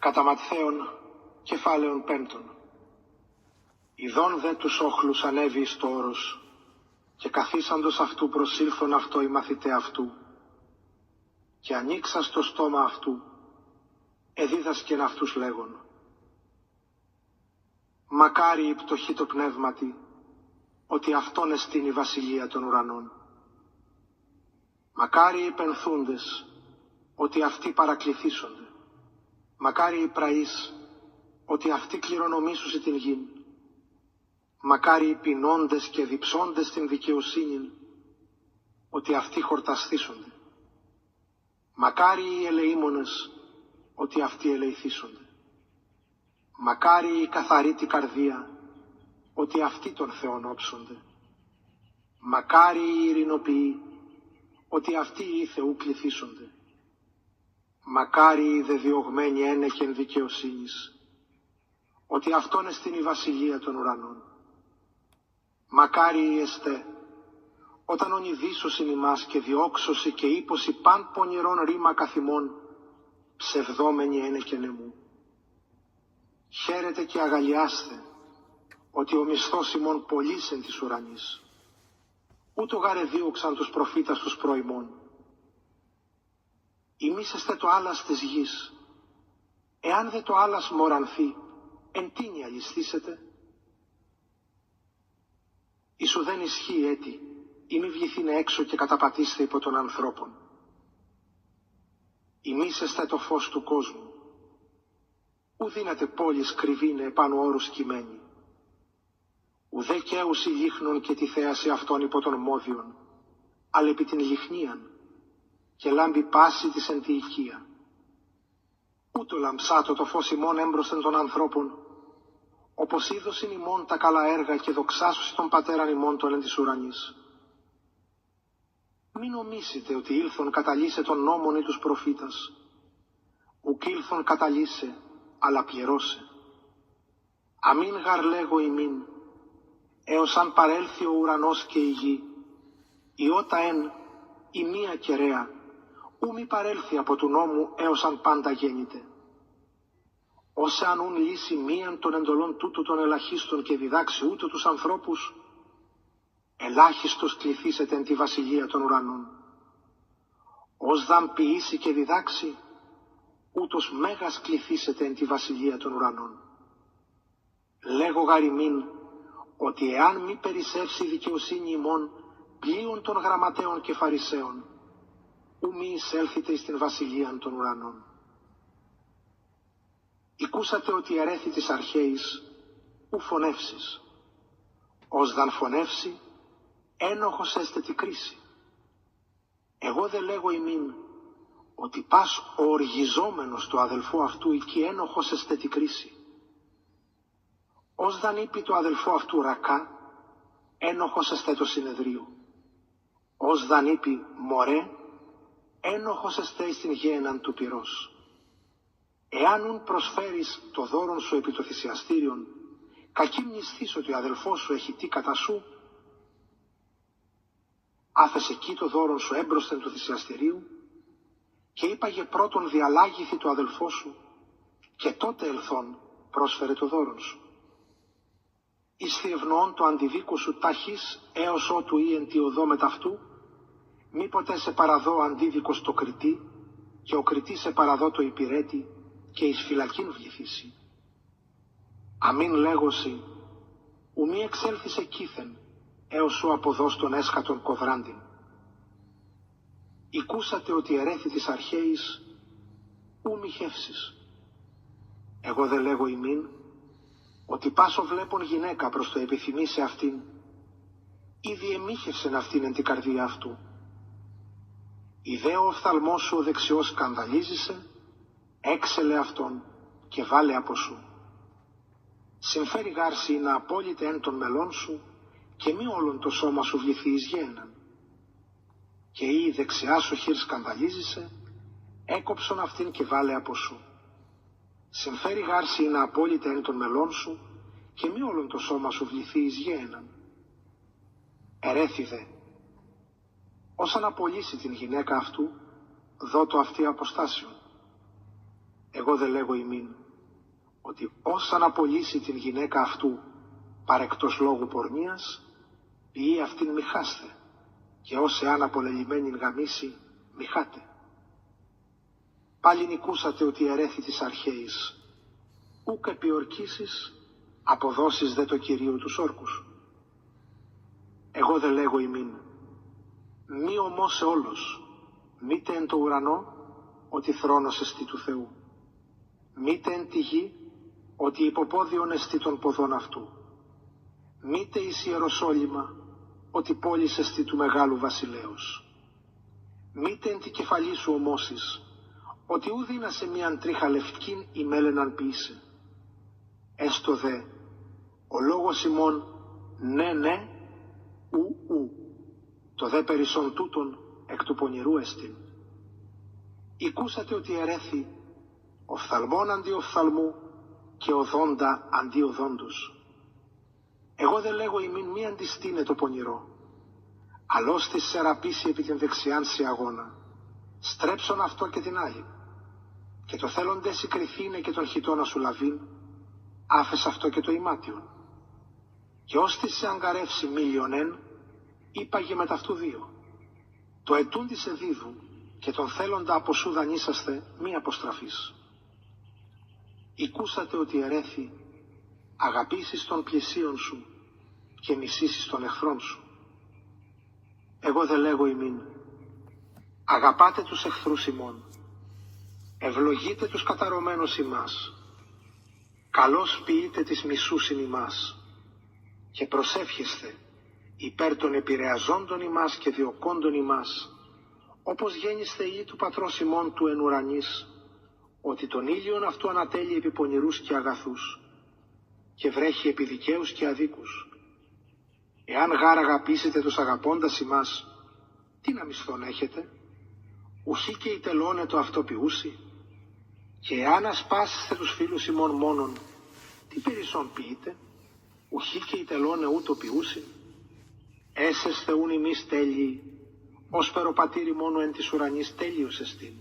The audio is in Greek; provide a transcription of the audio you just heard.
Κατά Ματθαίον, κεφάλαιον 5. Ιδών δε τους όχλους ανέβη εις το όρος, και καθίσαντος αυτού προσήλθον αυτό οι μαθηταί αυτού, και ανοίξας το στόμα αυτού, εδίδασκεν αυτούς λέγον: μακάρι η πτωχή το πνεύματι, ότι αυτόν εστίν η βασιλεία των ουρανών. Μακάρι οι πενθούντες, ότι αυτοί παρακληθήσονται. Μακάρι οι πραείς, ότι αυτοί κληρονομήσουσι την γην. Μακάρι οι πεινώντες και διψώντες την δικαιοσύνην, ότι αυτοί χορταστήσονται. Μακάρι οι ελεήμονες, ότι αυτοί ελεηθήσονται. Μακάρι οι καθαροί την καρδία, ότι αυτοί τον Θεόν όψονται. Μακάρι οι ειρηνοποιοί, ότι αυτοί οι Θεού κληθήσονται. Μακάρι οι δεδιωγμένοι ένεκεν δικαιοσύνης, ότι αυτόν εστιν η βασιλεία των ουρανών. Μακάρι οι εστέ, όταν ονειδήσωσιν ημάς και διώξωσι και ύποσι παν πονηρών ρήμα καθημών, ψευδόμενοι ένεκεν εμού. Χαίρετε και αγαλιάστε, ότι ο μισθός ημών πολύς εν της ουρανής. Ούτω γάρε δίωξαν τους προφήτας τους προημών. Ημείς εστε το άλας της γης. Εάν δε το άλας μορανθεί, εν τίνι αλυσθήσετε. Ισου δεν ισχύει έτη, ή μη βγηθήνε έξω και καταπατήστε υπό των ανθρώπων. Ημείς εστε το φως του κόσμου. Ου δύναται πόλης κρυβήνε επάνω όρους κειμένη. Ουδέ καίουσι λίχνον και τη θέαση αυτών υπό των μόδιων, αλλά επί την λιχνίαν, και λάμπει πάση της εν τη οικία. Ούτω λαμψάτο το φως ημών έμπροσθεν των ανθρώπων, όπως είδωσιν ημών τα καλά έργα και δοξάσουσι των πατέραν ημών των εν της ουρανής. Μην νομίσετε ότι ήλθον καταλύσε των νόμων ή τους προφήτας. Ουκ ήλθον καταλύσε, αλλά πληρώσε. Αμήν γαρ λέγω ημίν, έως αν παρέλθει ο ουρανός και η γη, η ότα εν, η μία κεραία, ου μη παρέλθει από του νόμου έως αν πάντα γέννηται. Όσε αν ούν λύσει μίαν των εντολών τούτου των ελαχίστων και διδάξει ούτω τους ανθρώπους, ελάχιστος κληθήσετε εν τη βασιλεία των ουρανών. Ως δαμ ποιήσει και διδάξει, ούτως μέγας κληθήσετε εν τη βασιλεία των ουρανών. Λέγω γαρ ημίν, ότι εάν μη περισσεύσει η δικαιοσύνη ημών πλοίων των γραμματέων και φαρισαίων, ου μη εισέλθετε εις την βασιλείαν των ουρανών. Οικούσατε ότι ερέθη της αρχαίης, ου φωνεύσεις. Ως δαν φωνεύσει, ένοχος έστε τη κρίση. Εγώ δε λέγω ημίν, ότι πας ο οργιζόμενος του αδελφού αυτού εκεί ένοχος έστε τη κρίση. Ως δαν είπε το αδελφό αυτού ρακά, ένοχος εστέ το συνεδρίο. Ως δαν είπε μωρέ, ένοχος εστέ εις την γέναν του πυρός. Εάν ουν προσφέρεις το δώρον σου επί το θυσιαστήριον, κακή μνηστείς ότι ο αδελφός σου έχει τι κατά σου, άφες εκεί το δώρον σου έμπροσθεν του θυσιαστηρίου και είπαγε πρώτον διαλάγηθη το αδελφό σου και τότε ελθόν πρόσφερε το δώρον σου. Εις ευνοών το αντιδίκου σου ταχύς έως ότου ή εν τη οδό μεταυτού, μήποτε σε παραδώ αντίδικος το κριτή και ο κριτής σε παραδώ το υπηρέτη και εις φυλακήν βληθήσει. Αμήν λέγωση, ου μη εξέλθεις εκείθεν έως σου αποδώς τον έσχατον κοδράντην. Οικούσατε ότι ερέθη της αρχαίης, ου μη χεύσεις. Εγώ δε λέγω ημίν, ότι πάσο βλέπων γυναίκα προς το επιθυμεί σε αυτήν, ήδη εμίχευσεν αυτήν εν την καρδία αυτού. Ιδέ ο οφθαλμός σου ο δεξιός σκανδαλίζησε, έξελε αυτόν και βάλε από σου. Συμφέρει γάρση να απόλυτε εν των μελών σου και μη όλον το σώμα σου βληθεί εις γέναν. Και η δεξιά σου χείρ σκανδαλίζησε, έκοψον αυτήν και βάλε από σου. Συμφέρει γάρση να απόλυτε εν των μελών σου και μη όλον το σώμα σου βληθεί εις γέναν. Ερέθη δε, όσαν απολύσει την γυναίκα αυτού, δώτο αυτή αποστάσεων. Εγώ δε λέγω ημίν, ότι όσαν απολύσει την γυναίκα αυτού παρεκτός λόγου πορνείας, ποιεί αυτήν μη χάστε, και όσε αν απολελειμμένην γαμίσει, μη χάτε. Πάλι νικούσατε ότι ερέθη της αρχαίης, ούκ επιορκήσεις, αποδώσεις δε το Κυρίου τους όρκους. Εγώ δε λέγω ημίν, μη ομός όλος, μήτε εν το ουρανό, ότι θρόνος εστί του Θεού, μήτε εν τη γη, ότι υποπόδιον εστί των ποδών αυτού, μήτε εις Ιεροσόλυμα, ότι πόλης εστί του Μεγάλου Βασιλέως, μήτε εν τη κεφαλή σου ομώσεις, ότι ου δίνασε μίαν τρίχα λευκήν ή μέλαιναν ποιήσε. Έστω δε, ο λόγος ημών ναι ναι, ου ου, το δε περισσόν τούτον εκ του πονηρού εστιν. Οικούσατε ότι ερέθη οφθαλμόν αντί οφθαλμού και οδόντα αντί οδόντος. Εγώ δε λέγω ημίν μη αντιστήνε το πονηρό, αλλώς της σεραπήσει επί την δεξιάν σε αγώνα, στρέψον αυτό και την άλλη, και το θέλοντες συγκριθήνε και τον χιτώνα σου λαβήν, άφες αυτό και το ημάτιον. Και ως της σε αγκαρεύσει μίλιον είπαγε με ταυτού δύο. Το ετούντι σε δίδου και τον θέλοντα από σου δανείσαστε μη αποστραφείς. Οικούσατε ότι ερέθη αγαπήσεις των πλησίων σου και μισήσεις των εχθρών σου. Εγώ δε λέγω ημίν, αγαπάτε τους εχθρούς ημών, ευλογείτε τους καταρωμένους ημάς, καλώς ποιείτε τις μισούσιν ημάς, και προσεύχεστε υπέρ των επηρεαζόντων ημάς και διωκόντων ημάς, όπως γέννηστε ή του πατρός ημών του εν ουρανής, ότι τον ήλιον αυτού ανατέλει επί πονηρούς και αγαθούς, και βρέχει επί δικαίους και αδίκους. Εάν γάρ αγαπήσετε τους αγαπώντας ημάς, τι να μισθόν έχετε, ουχή και η τελώνε το αυτό ποιούσι, και εάν ασπάσετε τους φίλους ημών μόνον, τι περισσόν ποιείτε, ουχή και η τελώνε ούτω ποιούσι. Έσεσθε ούν ημείς τέλειοι, ως περοπατήρι μόνο εν της ουρανής τέλειος εστίν.